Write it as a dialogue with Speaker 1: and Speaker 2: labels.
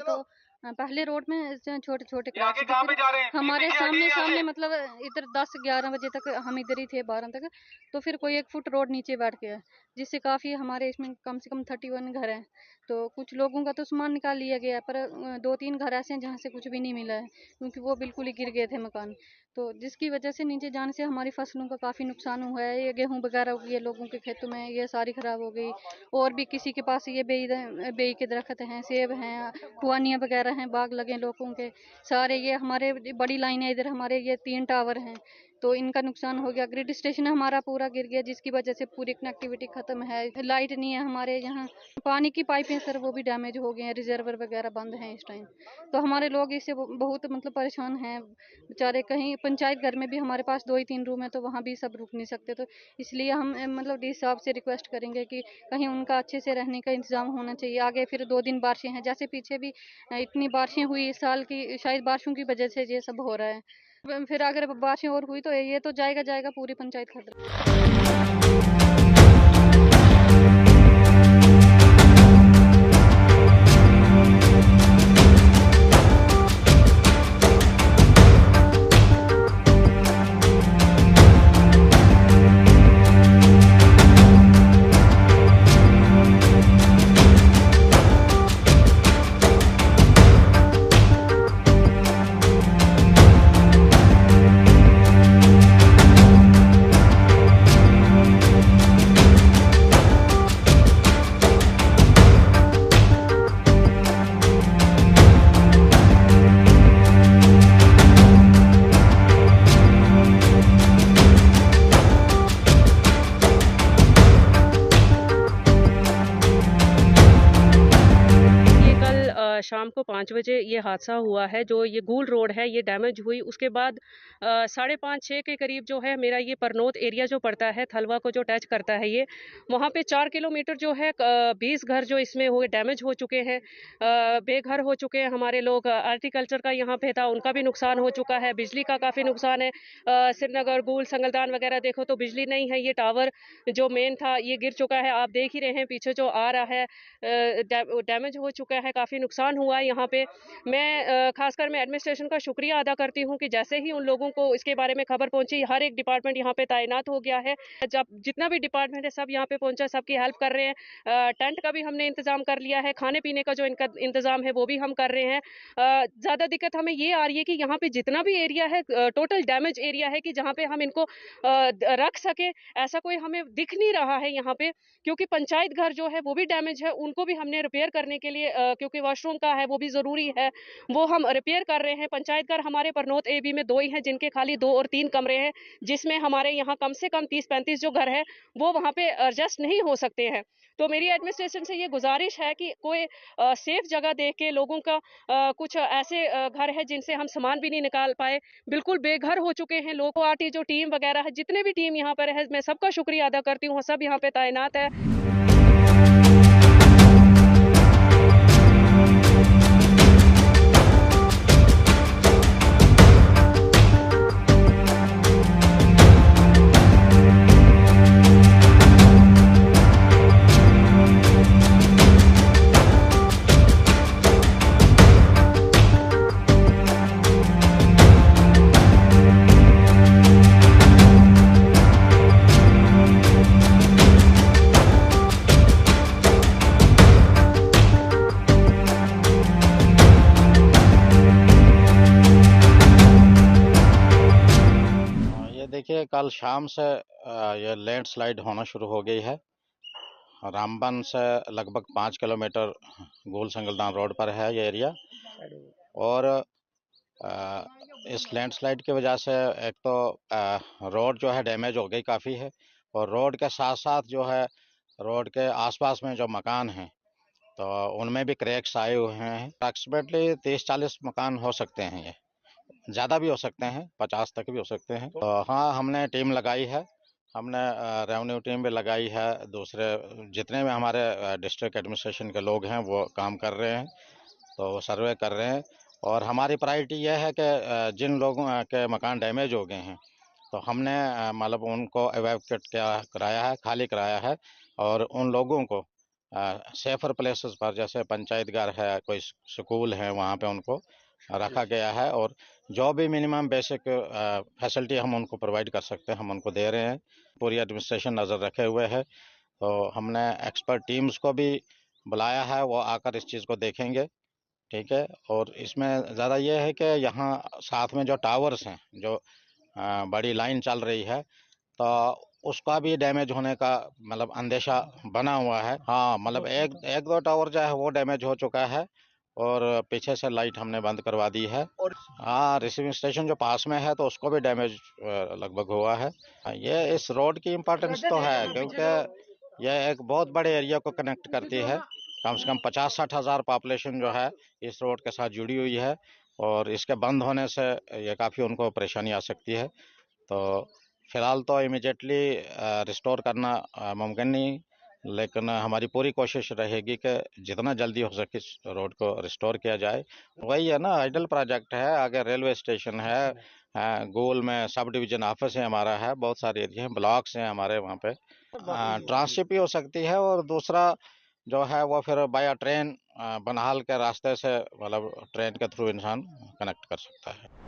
Speaker 1: तो पहले रोड में छोटे छोटे क्रैक्स थे, हमारे सामने मतलब इधर 10-11 बजे तक हम इधर ही थे, 12 तक। तो फिर कोई 1 फुट रोड नीचे बैठ गया, जिससे काफ़ी हमारे इसमें कम से कम 31 घर हैं। तो कुछ लोगों का तो सामान निकाल लिया गया, पर 2-3 घर ऐसे हैं जहाँ से कुछ भी नहीं मिला है, क्योंकि वो बिल्कुल ही गिर गए थे मकान। तो जिसकी वजह से नीचे जाने से हमारी फसलों का काफ़ी नुकसान हुआ है। ये गेहूँ वगैरह उगी है लोगों के खेतों में, ये सारी खराब हो गई। और भी किसी के पास ये बेई के दरख्त हैं, सेब हैं, खुआनियाँ वगैरह हैं, बाग लगे लोगों के सारे। ये हमारे बड़ी लाइन है, इधर हमारे ये 3 टावर हैं, तो इनका नुकसान हो गया। ग्रिड स्टेशन हमारा पूरा गिर गया, जिसकी वजह से पूरी कनेक्टिविटी खत्म है। लाइट नहीं है हमारे यहाँ, पानी की पाइपें सर वो भी डैमेज हो गए हैं, रिजर्वर वगैरह बंद हैं इस टाइम। तो हमारे लोग इससे बहुत मतलब परेशान हैं बेचारे। कहीं पंचायत घर में भी हमारे पास 2 ही 3 रूम है, तो वहाँ भी सब रुक नहीं सकते। तो इसलिए हम मतलब डी साहब से रिक्वेस्ट करेंगे कि कहीं उनका अच्छे से रहने का इंतजाम होना चाहिए। आगे फिर 2 दिन बारिशें हैं, जैसे पीछे भी इतनी बारिशें हुई इस साल की, शायद बारिशों की वजह से ये सब हो रहा है। फिर अगर बारिशें और हुई तो ये तो जाएगा पूरी पंचायत खतरे।
Speaker 2: शाम को 5 बजे ये हादसा हुआ है। जो ये गूल रोड है ये डैमेज हुई, उसके बाद 5:30-6 के करीब जो है मेरा ये परनोत एरिया जो पड़ता है, थलवा को जो टच करता है, ये वहाँ पे 4 किलोमीटर जो है 20 घर जो इसमें हुए डैमेज हो चुके हैं, बेघर हो चुके हैं हमारे लोग। आर्टिकल्चर का यहाँ पे था, उनका भी नुकसान हो चुका है। बिजली का काफ़ी नुकसान है। श्रीनगर गूल संगलदान वगैरह देखो तो बिजली नहीं है। ये टावर जो मेन था ये गिर चुका है, आप देख ही रहे हैं पीछे जो आ रहा है, डैमेज हो चुका है, काफ़ी नुकसान हुआ है यहाँ पे। मैं खासकर मैं एडमिनिस्ट्रेशन का शुक्रिया अदा करती हूँ कि जैसे ही उन लोगों को इसके बारे में खबर पहुंची, हर एक डिपार्टमेंट यहाँ पे तैनात हो गया है। जब जितना भी डिपार्टमेंट है सब यहाँ पे पहुंचा, सबकी हेल्प कर रहे हैं। टेंट का भी हमने इंतजाम कर लिया है, खाने पीने का जो इनका इंतजाम है वो भी हम कर रहे हैं। ज़्यादा दिक्कत हमें ये आ रही है कि यहाँ पे जितना भी एरिया है टोटल डैमेज एरिया है, कि जहाँ पे हम इनको रख सके ऐसा कोई हमें दिख नहीं रहा है यहाँ पे। क्योंकि पंचायत घर जो है वो भी डैमेज है, उनको भी हमने रिपेयर करने के लिए क्योंकि वॉशरूम का है वो भी ज़रूरी है, वो हम रिपेयर कर रहे हैं। पंचायत घर हमारे परनोत एबी में 2 ही हैं जिनके खाली 2 और 3 कमरे हैं, जिसमें हमारे यहाँ कम से कम 30-35 जो घर है वो वहाँ पे एडजस्ट नहीं हो सकते हैं। तो मेरी एडमिनिस्ट्रेशन से ये गुजारिश है कि कोई सेफ जगह देख के लोगों का कुछ ऐसे घर है जिनसे हम सामान भी नहीं निकाल पाए, बिल्कुल बेघर हो चुके हैं लोग। आरटी जो टीम वगैरह है, जितने भी टीम यहाँ पर है, मैं सबका शुक्रिया अदा करती हूँ, सब यहाँ पे तैनात है।
Speaker 3: देखिए, कल शाम से ये लैंडस्लाइड होना शुरू हो गई है। रामबन से लगभग 5 किलोमीटर गोल संगलदान रोड पर है ये एरिया। और इस लैंडस्लाइड की वजह से एक तो रोड जो है डैमेज हो गई काफ़ी है, और रोड के साथ साथ जो है रोड के आसपास में जो मकान हैं तो उनमें भी क्रैक्स आए हुए हैं। अप्रॉक्सीमेटली 30-40 मकान हो सकते हैं, ये ज़्यादा भी हो सकते हैं, 50 तक भी हो सकते हैं। तो हाँ, हमने टीम लगाई है, हमने रेवेन्यू टीम भी लगाई है, दूसरे जितने भी हमारे डिस्ट्रिक्ट एडमिनिस्ट्रेशन के लोग हैं वो काम कर रहे हैं, तो सर्वे कर रहे हैं। और हमारी प्रायोरिटी यह है कि जिन लोगों के मकान डैमेज हो गए हैं तो हमने मतलब उनको एवैक्यूएट कराया है, खाली कराया है, और उन लोगों को सेफर प्लेसेस पर, जैसे पंचायत घर है, कोई स्कूल है, वहाँ पे उनको रखा गया है। और जो भी मिनिमम बेसिक फैसिलिटी हम उनको प्रोवाइड कर सकते हैं, हम उनको दे रहे हैं। पूरी एडमिनिस्ट्रेशन नज़र रखे हुए है। तो हमने एक्सपर्ट टीम्स को भी बुलाया है, वो आकर इस चीज़ को देखेंगे। ठीक है। और इसमें ज़्यादा ये है कि यहाँ साथ में जो टावर्स हैं, जो बड़ी लाइन चल रही है, तो उसका भी डैमेज होने का मतलब अंदेशा बना हुआ है। हाँ, मतलब एक दो टावर जो है वो डैमेज हो चुका है, और पीछे से लाइट हमने बंद करवा दी है। हाँ, रिसीविंग स्टेशन जो पास में है तो उसको भी डैमेज लगभग हुआ है। ये इस रोड की इम्पोर्टेंस तो है, क्योंकि यह एक बहुत बड़े एरिया को कनेक्ट करती है। कम से कम 50-60 हज़ार पॉपुलेशन जो है इस रोड के साथ जुड़ी हुई है, और इसके बंद होने से ये काफ़ी उनको परेशानी आ सकती है। तो फिलहाल तो इमिडिएटली रिस्टोर करना मुमकिन नहीं, लेकिन हमारी पूरी कोशिश रहेगी कि जितना जल्दी हो सके इस रोड को रिस्टोर किया जाए। वही है ना, आइडल प्रोजेक्ट है, आगे रेलवे स्टेशन है, गोल में सब डिवीजन ऑफिस है हमारा, है बहुत सारे एरिया हैं, ब्लॉक्स हैं हमारे वहाँ पे। ट्रांसशिप भी हो सकती है, और दूसरा जो है वो फिर बाया ट्रेन बनहाल के रास्ते से, मतलब ट्रेन के थ्रू इंसान कनेक्ट कर सकता है।